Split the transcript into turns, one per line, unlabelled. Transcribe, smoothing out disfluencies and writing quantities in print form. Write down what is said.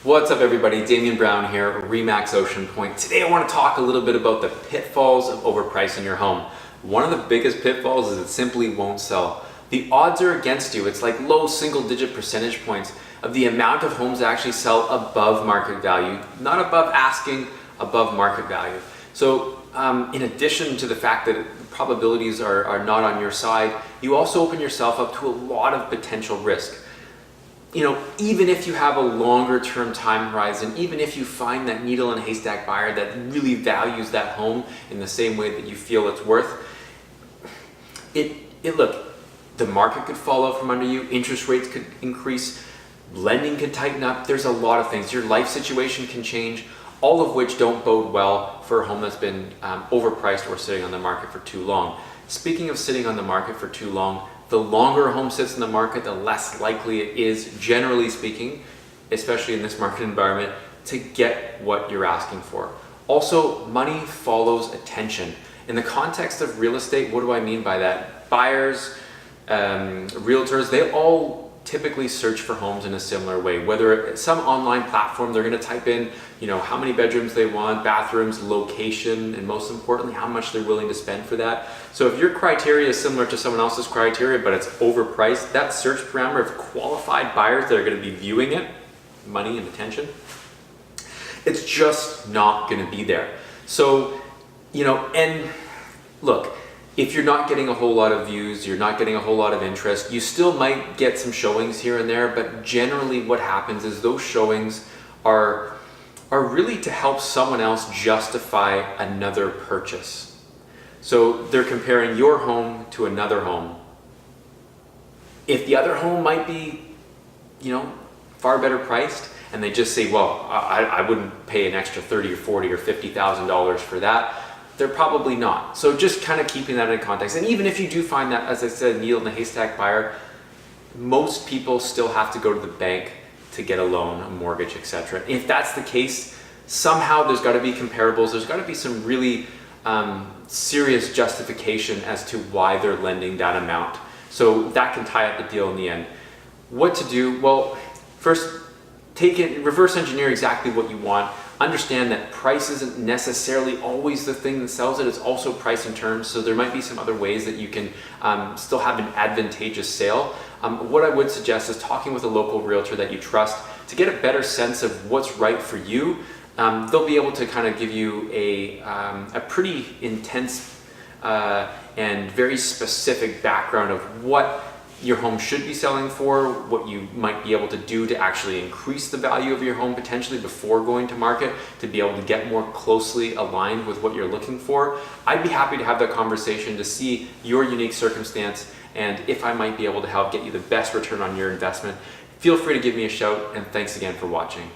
What's up everybody, Damian Brown here, Remax Ocean Point. Today I want to talk a little bit about the pitfalls of overpricing your home. One of the biggest pitfalls is it simply won't sell. The odds are against you. It's like low single-digit percentage points of the amount of homes that actually sell above market value, not above asking, above market value. So in addition to the fact that the probabilities are not on your side, you also open yourself up to a lot of potential risk. You know, even if you have a longer term time horizon, even if you find that needle in a haystack buyer that really values that home in the same way that you feel it's worth, look, the market could fall out from under you, interest rates could increase, lending could tighten up, there's a lot of things. Your life situation can change, all of which don't bode well for a home that's been overpriced or sitting on the market for too long. Speaking of sitting on the market for too long, the longer a home sits in the market, the less likely it is, generally speaking, especially in this market environment, to get what you're asking for. Also, money follows attention. In the context of real estate, what do I mean by that? Buyers, realtors, they all typically search for homes in a similar way. Whether some online platform, they're going to type in, you know, how many bedrooms they want, bathrooms, location, and most importantly, how much they're willing to spend for that. So if your criteria is similar to someone else's criteria, but it's overpriced, that search parameter of qualified buyers that are going to be viewing it, money and attention, it's just not going to be there. So, you know, and look, if you're not getting a whole lot of views, you're not getting a whole lot of interest, you still might get some showings here and there, but generally what happens is those showings are really to help someone else justify another purchase. So they're comparing your home to another home. If the other home might be, you know, far better priced, and they just say, well, I wouldn't pay an extra $30 or $40 or $50,000 for that, they're probably not. So just kind of keeping that in context. And even if you do find that, as I said, needle in a haystack buyer, most people still have to go to the bank to get a loan, a mortgage, etc. If that's the case, somehow there's got to be comparables. There's got to be some really serious justification as to why they're lending that amount. So that can tie up the deal in the end. What to do? Well, first, take it, reverse engineer exactly what you want. Understand that price isn't necessarily always the thing that sells it. It's also price and terms. So there might be some other ways that you can still have an advantageous sale. What I would suggest is talking with a local realtor that you trust to get a better sense of what's right for you. They'll be able to kind of give you a pretty intense and very specific background of what your home should be selling for, what you might be able to do to actually increase the value of your home potentially before going to market, to be able to get more closely aligned with what you're looking for. I'd be happy to have that conversation to see your unique circumstance and if I might be able to help get you the best return on your investment. Feel free to give me a shout, and thanks again for watching.